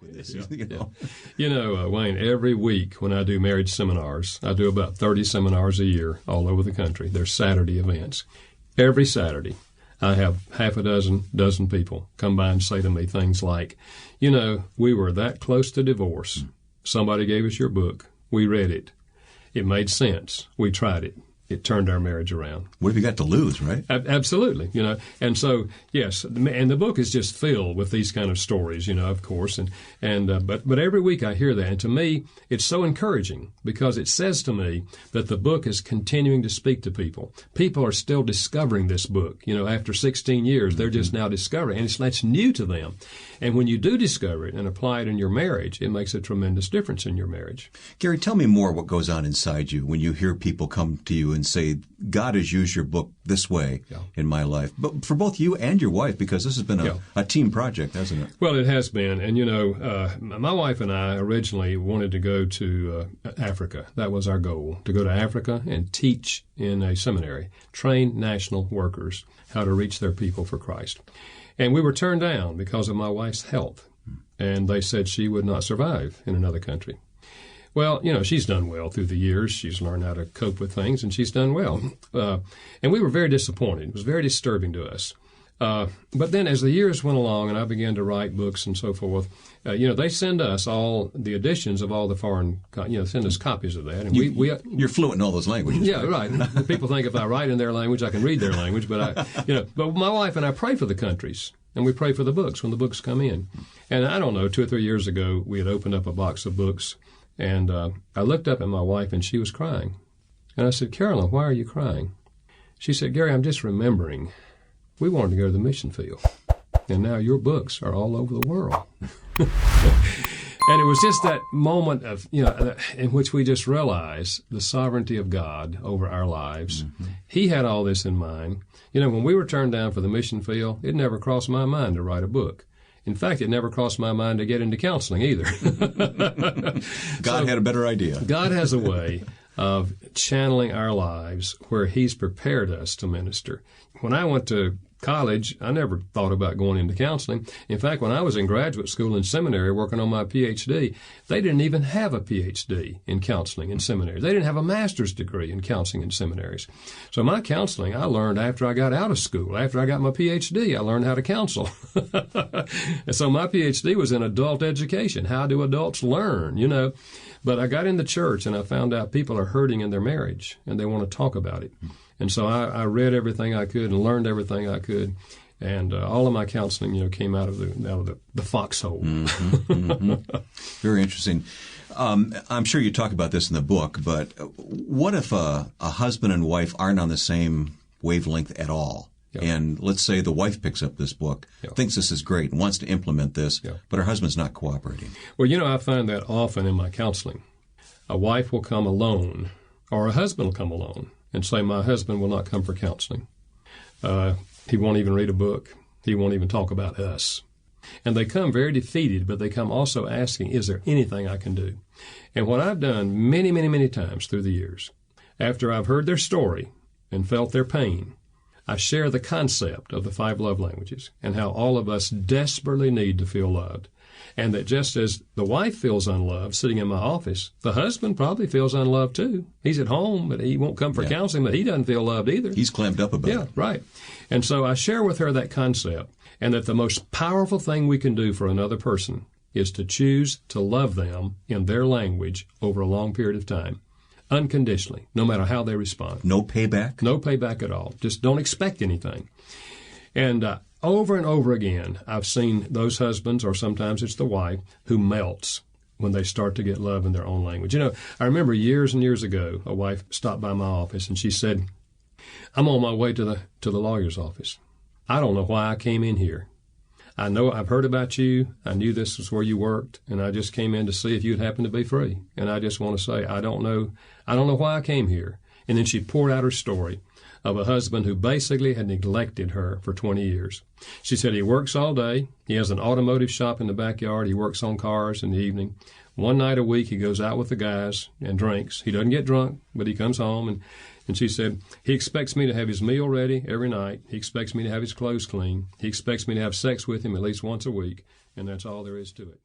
with this. Wayne, every week when I do marriage seminars, I do about 30 seminars a year all over the country. They're Saturday events. Every Saturday, I have half a dozen people come by and say to me things like, we were that close to divorce. Somebody gave us your book. We read it. It made sense. We tried it. It turned our marriage around. What have you got to lose, right? Absolutely, And so, yes, and the book is just filled with these kind of stories, of course. But every week I hear that, and to me, it's so encouraging because it says to me that the book is continuing to speak to people. People are still discovering this book. After 16 years, they're just now discovering, and that's new to them. And when you do discover it and apply it in your marriage, it makes a tremendous difference in your marriage. Gary, tell me more what goes on inside you when you hear people come to you and say, God has used your book this way in my life. But for both you and your wife, because this has been a team project, hasn't it? Well, it has been. And, my wife and I originally wanted to go to Africa. That was our goal, to go to Africa and teach in a seminary, train national workers how to reach their people for Christ. And we were turned down because of my wife's health. And they said she would not survive in another country. Well, she's done well through the years. She's learned how to cope with things, and she's done well. And we were very disappointed. It was very disturbing to us. But then as the years went along and I began to write books and so forth, they send us all the editions of all the foreign, send us copies of that. And you're fluent in all those languages. Yeah, right. People think if I write in their language, I can read their language. But but my wife and I pray for the countries, and we pray for the books when the books come in. And I don't know, 2 or 3 years ago, we had opened up a box of books, and I looked up at my wife, and she was crying. And I said, Carolyn, why are you crying? She said, Gary, I'm just remembering. We wanted to go to the mission field, and now your books are all over the world. And it was just that moment of, in which we just realized the sovereignty of God over our lives. Mm-hmm. He had all this in mind. When we were turned down for the mission field, it never crossed my mind to write a book. In fact, it never crossed my mind to get into counseling either. God had a better idea. God has a way of channeling our lives where He's prepared us to minister. When I went to college, I never thought about going into counseling. In fact, when I was in graduate school and seminary working on my PhD, they didn't even have a PhD in counseling in seminary. They didn't have a master's degree in counseling in seminaries. So my counseling, I learned after I got out of school. After I got my PhD, I learned how to counsel. And so my PhD was in adult education. How do adults learn, But I got in the church and I found out people are hurting in their marriage and they want to talk about it. And so I read everything I could and learned everything I could. And all of my counseling, came out of the foxhole. Mm-hmm, mm-hmm. Very interesting. I'm sure you talk about this in the book, but what if a husband and wife aren't on the same wavelength at all? Yeah. And let's say the wife picks up this book, thinks this is great, and wants to implement this, but her husband's not cooperating. Well, I find that often in my counseling. A wife will come alone, or a husband will come alone and say, my husband will not come for counseling. He won't even read a book. He won't even talk about us. And they come very defeated, but they come also asking, is there anything I can do? And what I've done many, many, many times through the years, after I've heard their story and felt their pain, I share the concept of the 5 love languages and how all of us desperately need to feel loved. And that just as the wife feels unloved sitting in my office, the husband probably feels unloved too. He's at home, but he won't come for counseling, but he doesn't feel loved either. He's clamped up about it. Yeah, right. And so I share with her that concept and that the most powerful thing we can do for another person is to choose to love them in their language over a long period of time. Unconditionally, no matter how they respond. No payback? No payback at all. Just don't expect anything. And over and over again, I've seen those husbands, or sometimes it's the wife, who melts when they start to get love in their own language. I remember years and years ago, a wife stopped by my office and she said, I'm on my way to the lawyer's office. I don't know why I came in here. I know I've heard about you. I knew this was where you worked, and I just came in to see if you'd happen to be free. And I just want to say, I don't know why I came here. And then she poured out her story of a husband who basically had neglected her for 20 years. She said he works all day. He has an automotive shop in the backyard. He works on cars in the evening. One night a week he goes out with the guys and drinks. He doesn't get drunk, but he comes home. And she said, he expects me to have his meal ready every night. He expects me to have his clothes clean. He expects me to have sex with him at least once a week. And that's all there is to it.